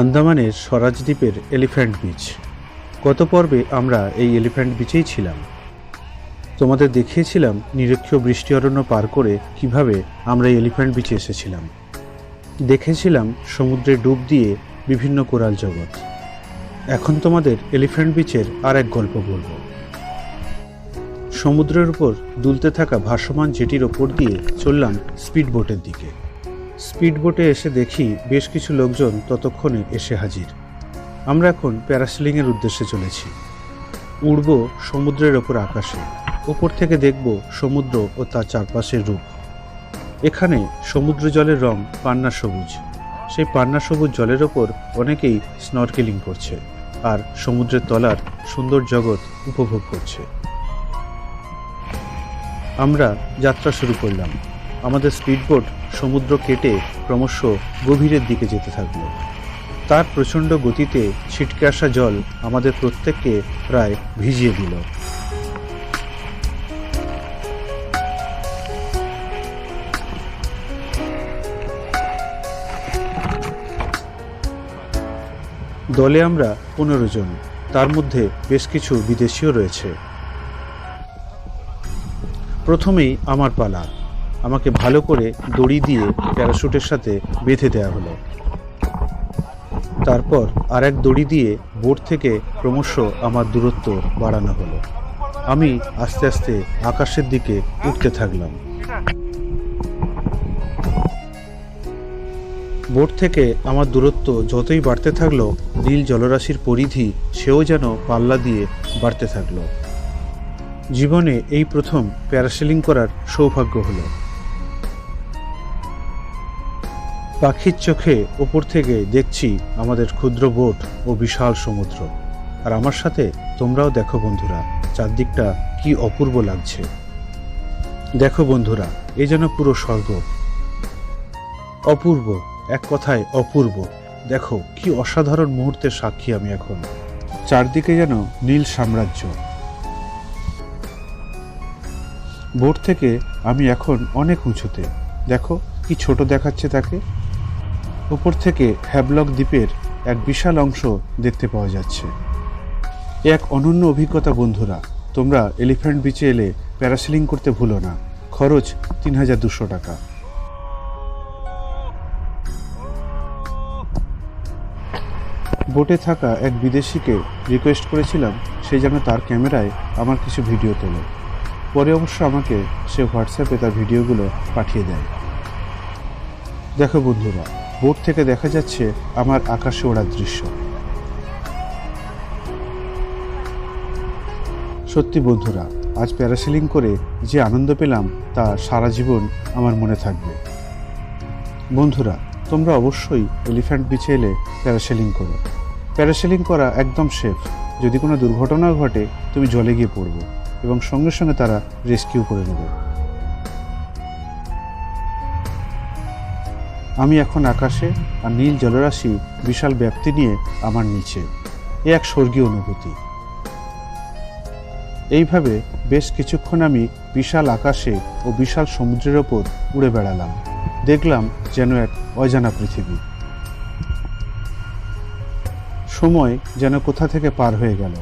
আন্দামানের স্বরাজ দ্বীপের elephant beach. গত পর্বে আমরা এই এলিফ্যান্ট বিচেই ছিলাম। তোমাদের দেখিয়েছিলাম নিরক্ষীয় বৃষ্টি অরণ্য পার করে কিভাবে আমরা এই এলিফ্যান্ট বিচে এসেছিলাম। দেখেছিলাম সমুদ্রে ডুব দিয়ে বিভিন্ন কোরাল জগৎ। এখন তোমাদের এলিফ্যান্ট বিচের আর এক গল্প বলবো। সমুদ্রের উপর দুলতে থাকা ভাসমান জেটির ওপর দিয়ে চললাম স্পিড বোটের দিকে। স্পিড বোটে এসে দেখি বেশ কিছু লোকজন ততক্ষণে এসে হাজির। আমরা এখন প্যারাসেলিংয়ের উদ্দেশ্যে চলেছি। উড়ব সমুদ্রের ওপর আকাশে, ওপর থেকে দেখব সমুদ্র ও তার চারপাশের রূপ। এখানে সমুদ্র জলের রং পান্না সবুজ। সেই পান্না সবুজ জলের ওপর অনেকেই স্নরকেলিং করছে আর সমুদ্রের তলার সুন্দর জগৎ উপভোগ করছে। আমরা যাত্রা শুরু করলাম। আমাদের স্পিডবোট সমুদ্র কেটে ক্রমশ গভীরের দিকে যেতে থাকলো। তার প্রচণ্ড গতিতে ছিটকে আসা জল আমাদের প্রত্যেককে প্রায় ভিজিয়ে দিল। দলে আমরা 15 জন, তার মধ্যে বেশ কিছু বিদেশিও রয়েছে। প্রথমেই আমার পালা। আমাকে ভালো করে দড়ি দিয়ে প্যারাশুটের সাথে বেঁধে দেওয়া হলো। তারপর আর এক দড়ি দিয়ে বোট থেকে ক্রমশ আমার দূরত্ব বাড়ানো হলো। আমি আস্তে আস্তে আকাশের দিকে উঠতে থাকলাম। বোট থেকে আমার দূরত্ব যতই বাড়তে থাকলো, নীল জলরাশির পরিধি সেও যেন পাল্লা দিয়ে বাড়তে থাকলো। জীবনে এই প্রথম প্যারাসেলিং করার সৌভাগ্য হলো। পাখির চোখে ওপর থেকে দেখছি আমাদের ক্ষুদ্র বোট ও বিশাল সমুদ্র। আর আমার সাথে তোমরাও দেখো বন্ধুরা, চারদিকটা কি অপূর্ব লাগছে। দেখো বন্ধুরা, এ যেন পুরো স্বর্গ। অপূর্ব, এক কথায় অপূর্ব। দেখো কি অসাধারণ মুহূর্তের সাক্ষী আমি এখন। চারদিকে যেন নীল সাম্রাজ্য। বোট থেকে আমি এখন অনেক উঁচুতে। দেখো কি ছোট দেখাচ্ছে তাকে। উপর থেকে হ্যাভলক দ্বীপের এক বিশাল অংশ দেখতে পাওয়া যাচ্ছে। এক অনন্য অভিজ্ঞতা বন্ধুরা। তোমরা এলিফ্যান্ট বিচে এলে প্যারাসেলিং করতে ভুলো না। খরচ 3200 টাকা। বোটে থাকা এক বিদেশিকে রিকোয়েস্ট করেছিলাম সে যেন তার ক্যামেরায় আমার কিছু ভিডিও তোলে। পরে অবশ্য আমাকে সে হোয়াটসঅ্যাপে তার ভিডিওগুলো পাঠিয়ে দেয়। দেখো বন্ধুরা, বোট থেকে দেখা যাচ্ছে আমার আকাশে ওড়ার দৃশ্য। সত্যি বন্ধুরা, আজ প্যারাসেলিং করে যে আনন্দ পেলাম তা সারা জীবন আমার মনে থাকবে। বন্ধুরা, তোমরা অবশ্যই এলিফ্যান্ট বিচে এলে প্যারাসেলিং করো। প্যারাসেলিং করা একদম সেফ। যদি কোনো দুর্ঘটনাও ঘটে তুমি জলে গিয়ে পড়বে এবং সঙ্গে সঙ্গে তারা রেস্কিউ করে নেবে। আমি এখন আকাশে, আর নীল জলরাশি বিশাল ব্যাপ্তি নিয়ে আমার নিচে। এ এক স্বর্গীয় অনুভূতি। এইভাবে বেশ কিছুক্ষণ আমি বিশাল আকাশে ও বিশাল সমুদ্রের ওপর উড়ে বেড়ালাম। দেখলাম যেন এক অজানা পৃথিবী। সময় যেন কোথা থেকে পার হয়ে গেল।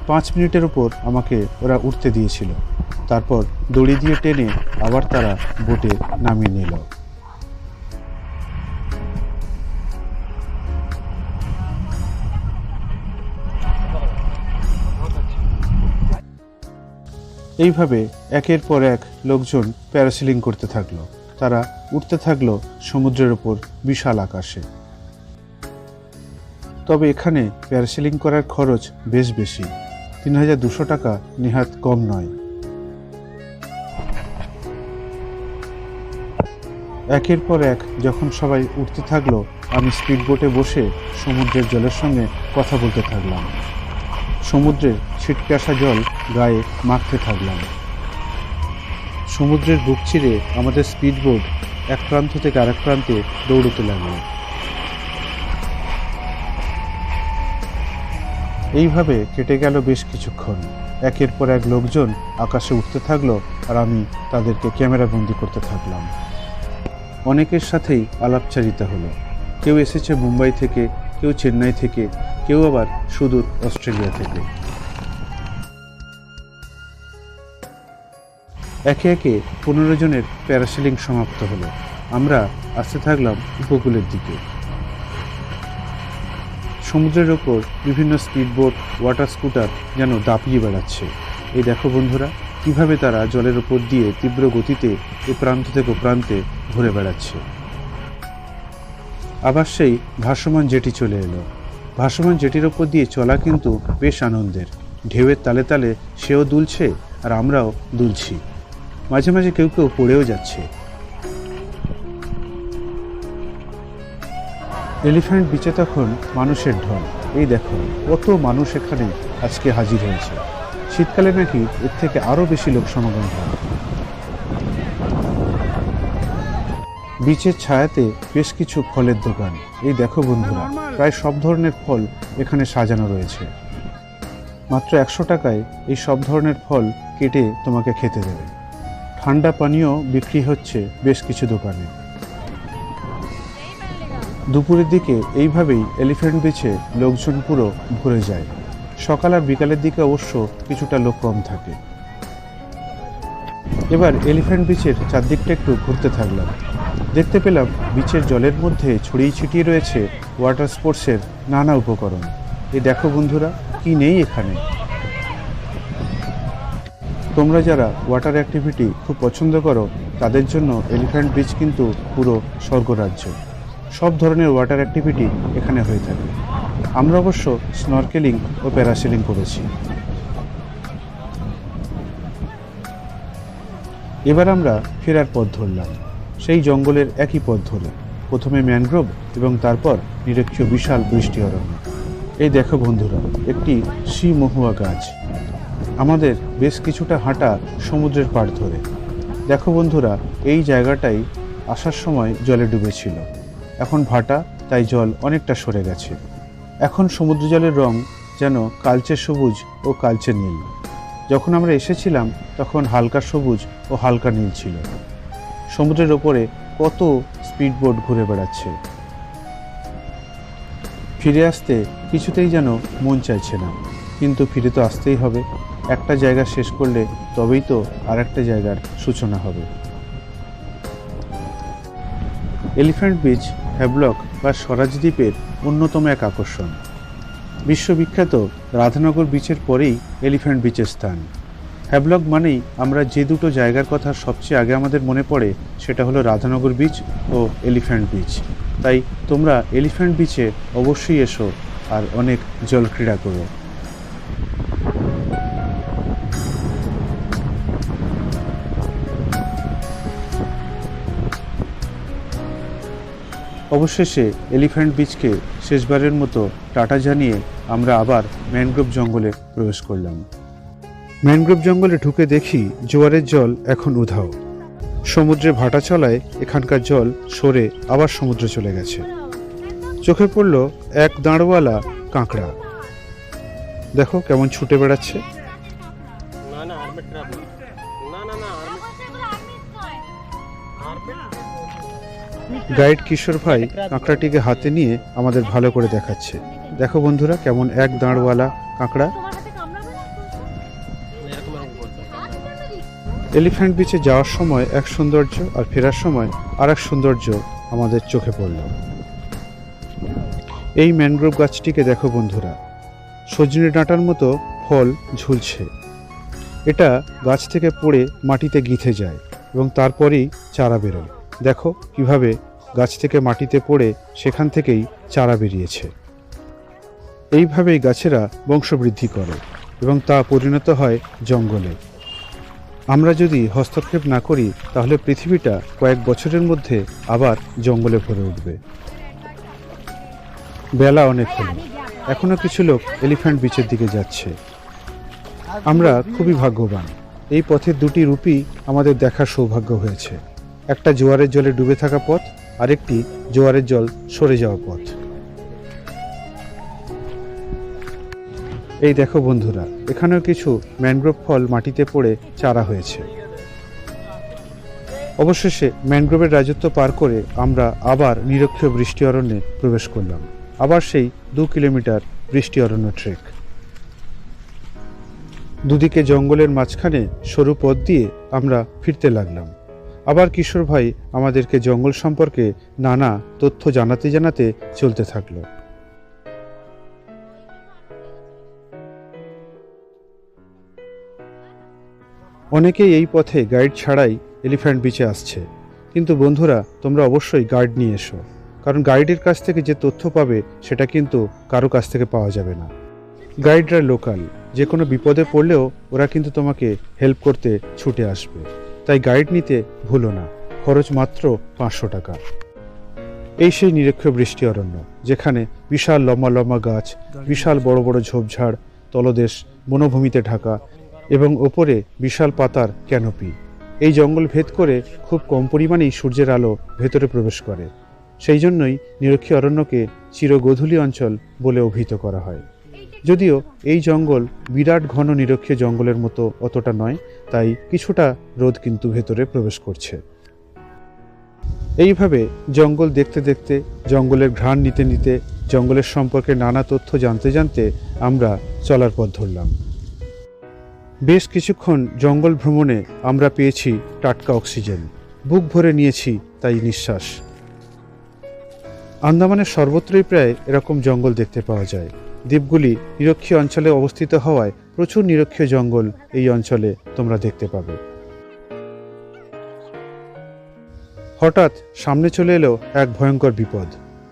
5 মিনিটের উপর আমাকে ওরা উঠতে দিয়েছিল। তারপর দড়ি দিয়ে টেনে আবার তারা বোটে নামিয়ে নিল। এইভাবে একের পর এক লোকজন প্যারাসেলিং করতে থাকলো। তারা উঠতে থাকলো সমুদ্রের ওপর বিশাল আকাশে। তবে এখানে প্যারাসেলিং করার খরচ বেশ বেশি। 3200 টাকা নেহাত কম নয়। একের পর এক যখন সবাই উঠতে থাকলো, আমি স্পিড বোটে বসে সমুদ্রের জলের সঙ্গে কথা বলতে থাকলাম। সমুদ্রের ছিটকে আসা জল গায়ে মাখতে থাকলাম। সমুদ্রের বুক চিরে আমাদের স্পিড বোট এক প্রান্ত থেকে আরেক প্রান্তে দৌড়তে লাগলো। এইভাবে কেটে গেল বেশ কিছুক্ষণ। একের পর এক লোকজন আকাশে উঠতে থাকলো আর আমি তাদেরকে ক্যামেরাবন্দি করতে থাকলাম। অনেকের সাথেই আলাপচারিতা হলো। কেউ এসেছে মুম্বাই থেকে, কেউ চেন্নাই থেকে, কেউ আবার সুদূর অস্ট্রেলিয়া থেকে। একে একে 15 জনের প্যারাসেলিং সমাপ্ত হলো। আমরা আসতে থাকলাম উপকূলের দিকে। সমুদ্রের ওপর বিভিন্ন স্পিডবোট, ওয়াটার স্কুটার যেন দাপিয়ে বেড়াচ্ছে। এই দেখো বন্ধুরা, কিভাবে তারা জলের ওপর দিয়ে তীব্র গতিতে এ প্রান্ত থেকে ও প্রান্তে ঘুরে বেড়াচ্ছে। আবার সেই ভাসমান জেটি চলে এলো। ভাসমান জেটির ওপর দিয়ে চলা কিন্তু বেশ আনন্দের। ঢেউয়ের তালে তালে সেও দুলছে আর আমরাও দুলছি। মাঝে মাঝে কেউ কেউ পড়েও যাচ্ছে। এলিফ্যান্ট বিচে তখন মানুষের ঢল। এই দেখো কত মানুষ এখানে আজকে হাজির হয়েছে। শীতকালে নাকি এর থেকে আরো বেশি লোক সমাগম হয়। বিচের ছায়াতে বেশ কিছু ফলের দোকান। এই দেখো বন্ধুরা, প্রায় সব ধরনের ফল এখানে সাজানো রয়েছে। মাত্র 100 টাকায় এই সব ধরনের ফল কেটে তোমাকে খেতে দেবে। ঠান্ডা পানীয় বিক্রি হচ্ছে বেশ কিছু দোকানে। দুপুরের দিকে এইভাবেই এলিফ্যান্ট বিচে লোকজন পুরো ভরে যায়। সকাল আর বিকালের দিকে অবশ্য কিছুটা লোক কম থাকে। এবার এলিফ্যান্ট বিচের চারদিকটা একটু ঘুরতে থাকলাম। দেখতে পেলাম বিচের জলের মধ্যে ছড়িয়ে ছিটিয়ে রয়েছে ওয়াটার স্পোর্টসের নানা উপকরণ। এই দেখো বন্ধুরা, কি নেই এখানে। তোমরা যারা ওয়াটার অ্যাক্টিভিটি খুব পছন্দ করো তাদের জন্য এলিফ্যান্ট বিচ কিন্তু পুরো স্বর্গরাজ্য। সব ধরনের ওয়াটার অ্যাক্টিভিটি এখানে হয়ে থাকে। আমরা অবশ্য স্নরকেলিং ও প্যারাসেলিং করেছি। এবার আমরা ফেরার পথ ধরলাম। সেই জঙ্গলের একই পথ ধরে প্রথমে ম্যানগ্রোভ এবং তারপর নিরক্ষীয় বিশাল বৃষ্টি অরণ্য। এই দেখো বন্ধুরা, একটি সি মহুয়া গাছ। আমাদের বেশ কিছুটা হাঁটা সমুদ্রের পাড় ধরে। দেখো বন্ধুরা, এই জায়গাটাই আসার সময় জলে ডুবেছিল। এখন ভাটা, তাই জল অনেকটা সরে গেছে। এখন সমুদ্র জলের রং যেন কালচে সবুজ ও কালচে নীল। যখন আমরা এসেছিলাম তখন হালকা সবুজ ও হালকা নীল ছিল। সমুদ্রের ওপরে কত স্পিডবোট ঘুরে বেড়াচ্ছে। ফিরে আসতে কিছুতেই যেন মন চাইছে না, কিন্তু ফিরে তো আসতেই হবে। একটা জায়গা শেষ করলে তবেই তো আর একটা জায়গার সূচনা হবে। এলিফ্যান্ট বিচ হ্যাভলক বা স্বরাজ দ্বীপের অন্যতম এক আকর্ষণ। বিশ্ববিখ্যাত রাধানগর বিচের পরেই এলিফ্যান্ট বিচের স্থান। হ্যাভলক মানেই আমরা যে দুটো জায়গার কথা সবচেয়ে আগে আমাদের মনে পড়ে সেটা হলো রাধানগর বিচ ও এলিফ্যান্ট বিচ। তাই তোমরা এলিফ্যান্ট বিচে অবশ্যই এসো আর অনেক জলক্রীড়া করো। অবশেষে এলিফ্যান্ট বিচকে শেষবারের মতো টাটা জানিয়ে আমরা আবার ম্যানগ্রোভ জঙ্গলে প্রবেশ করলাম। ম্যানগ্রোভ জঙ্গলে ঢুকে দেখি জোয়ারের জল এখন উধাও। সমুদ্রে ভাটা চলায় এখানকার জল সরে আবার সমুদ্রে চলে গেছে। চোখে পড়ল এক দাঁড়ওয়ালা কাঁকড়া। দেখো কেমন ছুটে বেড়াচ্ছে। গাইড কিশোর ভাই কাঁকড়াটিকে হাতে নিয়ে আমাদের ভালো করে দেখাচ্ছে। দেখো বন্ধুরা, কেমন এক দাঁড়ওয়ালা কাঁকড়া। এলিফ্যান্ট বিচে যাওয়ার সময় এক সৌন্দর্য আর ফেরার সময় আর এক সৌন্দর্য আমাদের চোখে পড়ল। এই ম্যানগ্রোভ গাছটিকে দেখো বন্ধুরা, সজনে ডাঁটার মতো ফল ঝুলছে। এটা গাছ থেকে পড়ে মাটিতে গিঁথে যায় এবং তারপরেই চারা বেরোয়। দেখো কিভাবে গাছ থেকে মাটিতে পড়ে সেখান থেকেই চারা বেরিয়েছে। এইভাবেই গাছেরা বংশবৃদ্ধি করে এবং তা পরিণত হয় জঙ্গলে। আমরা যদি হস্তক্ষেপ না করি তাহলে পৃথিবীটা কয়েক বছরের মধ্যে আবার জঙ্গলে ভরে উঠবে। বেলা অনেক হলো, এখনো কিছু লোক এলিফ্যান্ট বিচের দিকে যাচ্ছে। আমরা খুবই ভাগ্যবান। এই পথের দুটি রূপই আমাদের দেখার সৌভাগ্য হয়েছে। একটা জোয়ারের জলে ডুবে থাকা পথ, আরেকটি জোয়ারের জল সরে যাওয়া পথ। এই দেখো বন্ধুরা, এখানেও কিছু ম্যানগ্রোভ ফল মাটিতে পড়ে চারা হয়েছে। অবশেষে ম্যানগ্রোভের রাজত্ব পার করে আমরা আবার নিরক্ষীয় বৃষ্টি অরণ্যে প্রবেশ করলাম। আবার সেই 2 কিলোমিটার বৃষ্টি অরণ্য ট্রেক। দুদিকে জঙ্গলের মাঝখানে সরু পথ দিয়ে আমরা ফিরতে লাগলাম। আবার কিশোর ভাই আমাদেরকে জঙ্গল সম্পর্কে নানা তথ্য জানাতে জানাতে চলতে থাকলো। অনেকেই এই পথে গাইড ছাড়াই এলিফ্যান্ট বিচে আসছে, কিন্তু বন্ধুরা তোমরা অবশ্যই গাইড নিয়ে এসো, কারণ গাইডের কাছ থেকে যে তথ্য পাবে সেটা কিন্তু কারো কাছ থেকে পাওয়া যাবে না। গাইডরা লোকাল, যে কোনো বিপদে পড়লেও ওরা কিন্তু তোমাকে হেল্প করতে ছুটে আসবে, তাই গাইড নিতে ভুলো না। খরচ মাত্র 500 টাকা। এই সেই নিরক্ষীয় বৃষ্টি অরণ্য, যেখানে বিশাল লম্বা লম্বা গাছ, বিশাল বড় বড় ঝোপঝাড়, তলদেশ বনভূমিতে ঢাকা এবং ওপরে বিশাল পাতার ক্যানোপি। এই জঙ্গল ভেদ করে খুব কম পরিমাণেই সূর্যের আলো ভেতরে প্রবেশ করে, সেই জন্যই নিরক্ষীয় অরণ্যকে চিরগোধূলি অঞ্চল বলে অভিহিত করা হয়। যদিও এই জঙ্গল বিরাট ঘন নিরক্ষীয় জঙ্গলের মতো অতটা নয়, তাই কিছুটা রোদ কিন্তু ভেতরে প্রবেশ করছে। এইভাবে জঙ্গল দেখতে দেখতে, জঙ্গলের ঘ্রাণ নিতে নিতে, জঙ্গলের সম্পর্কে নানা তথ্য জানতে জানতে আমরা চলার পথ ধরলাম। বেশ কিছুক্ষণ জঙ্গল ভ্রমণে আমরা পেয়েছি টাটকা অক্সিজেন, বুক ভরে নিয়েছি তাই নিঃশ্বাস। আন্দামানের সর্বত্রই প্রায় এরকম জঙ্গল দেখতে পাওয়া যায়। দ্বীপগুলি নিরক্ষীয় অঞ্চলে অবস্থিত হওয়ায় প্রচুর নিরক্ষীয় জঙ্গল এই অঞ্চলে তোমরা দেখতে পাবে। হঠাৎ সামনে চলে এলো এক ভয়ঙ্কর বিপদ।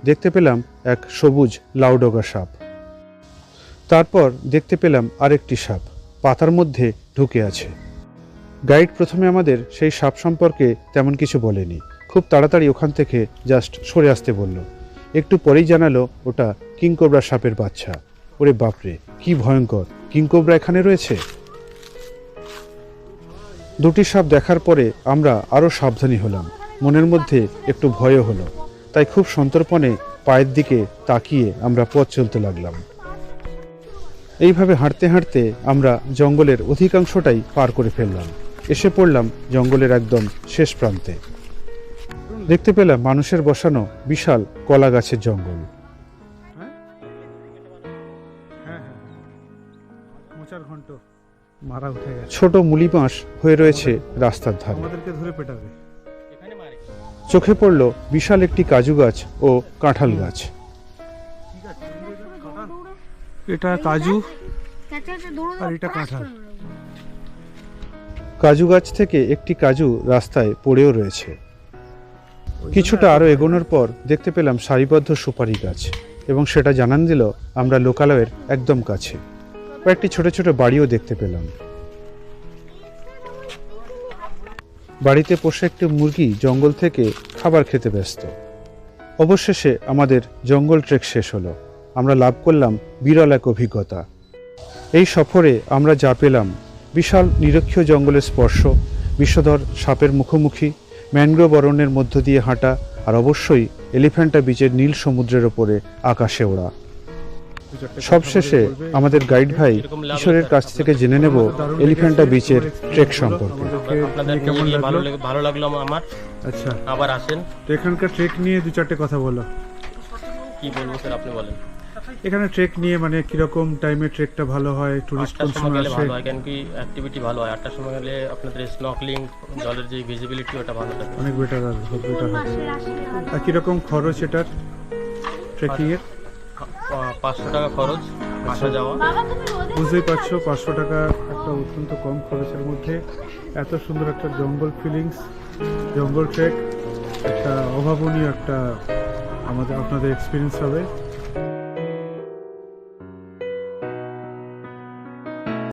দেখতে পেলাম এক সবুজ লাউডগা সাপ। তারপর দেখতে পেলাম আরেকটি সাপ পাতার মধ্যে ঢুকে আছে। গাইড প্রথমে আমাদের সেই সাপ সম্পর্কে তেমন কিছু বলেনি, খুব তাড়াতাড়ি ওখান থেকে জাস্ট সরে আসতে বলল। একটু পরেই জানালো ওটা কিংকোবরা সাপের বাচ্চা। ওরে বাপরে, কি ভয়ঙ্কর! কিংকোবরা এখানে রয়েছে। দুটি সাপ দেখার পরে আমরা আরও সাবধানী হলাম, মনের মধ্যে একটু ভয়ও হলো, তাই খুব সন্তর্পণে পায়ের দিকে তাকিয়ে আমরা পথ চলতে লাগলাম। এইভাবে হাঁটতে হাঁটতে আমরা জঙ্গলের অধিকাংশটাই পার করে ফেললাম। এসে পড়লাম জঙ্গলের একদম শেষ প্রান্তে। দেখতে পেলাম মানুষের বসানো বিশাল কলা গাছের জঙ্গল। ছোট মুলি বাঁশ হয়ে রয়েছে রাস্তার ধারে। চোখে পড়ল বিশাল একটি কাজু গাছ ও কাঁঠাল গাছ। এটা কাজু আর এটা কাঁঠাল। কাজু গাছ থেকে একটি কাজু রাস্তায় পড়েও রয়েছে। কিছুটা আরো এগোনোর পর দেখতে পেলাম সারিবদ্ধ সুপারি গাছ, এবং সেটা জানান দিল আমরা লোকালয়ের একদম কাছে। কয়েকটি ছোট ছোট বাড়িও দেখতে পেলাম। বাড়িতে পোষা একটি মুরগি জঙ্গল থেকে খাবার খেতে ব্যস্ত। অবশেষে আমাদের জঙ্গল ট্রেক শেষ হলো। আমরা লাভ করলাম বিরল এক অভিজ্ঞতা। এই সফরে আমরা যা পেলাম, বিশাল নিরক্ষীয় জঙ্গলের স্পর্শ, বিষধর সাপের মুখোমুখি, ম্যানগ্রোভ অরণ্যের মধ্য দিয়ে হাঁটা, আর অবশ্যই এলিফ্যান্টা বিচের নীল সমুদ্রের ওপরে আকাশে ওড়া। সবশেষে আমাদের গাইড ভাই কিশোরের কাছ থেকে জেনে নেব এলিফ্যান্টা বিচের ট্রেক সম্পর্কে। ভালো লাগলো আমার। আচ্ছা, আবার আসেন। তো এখানকার ট্রেক নিয়ে দু চারটে কথা বলো। কি বলবো স্যার, আপনি বলেন। এখানে ট্রেক নিয়ে মানে কিরকম টাইমে ট্রেকটা ভালো হয়, টুরিস্ট কোন সময় আসে? ভালো হয়, কেন কি অ্যাক্টিভিটি ভালো হয়। 8টার সময় গেলে আপনাদের স্নর্কেলিং, জলের যে ভিজিবিলিটি ওটা ভালো থাকে, অনেক বেটার হবে। আর কিরকম খরচ এটার ট্রেকিং এর? 500 টাকা খরচ, আসা যাওয়া। বুঝতেই পারছো 500 টাকা একটা অত্যন্ত কম খরচের মধ্যে এত সুন্দর একটা জঙ্গল ফিলিংস, জঙ্গল ট্রেক, একটা অভাবনীয় একটা আপনাদের এক্সপিরিয়েন্স হবে।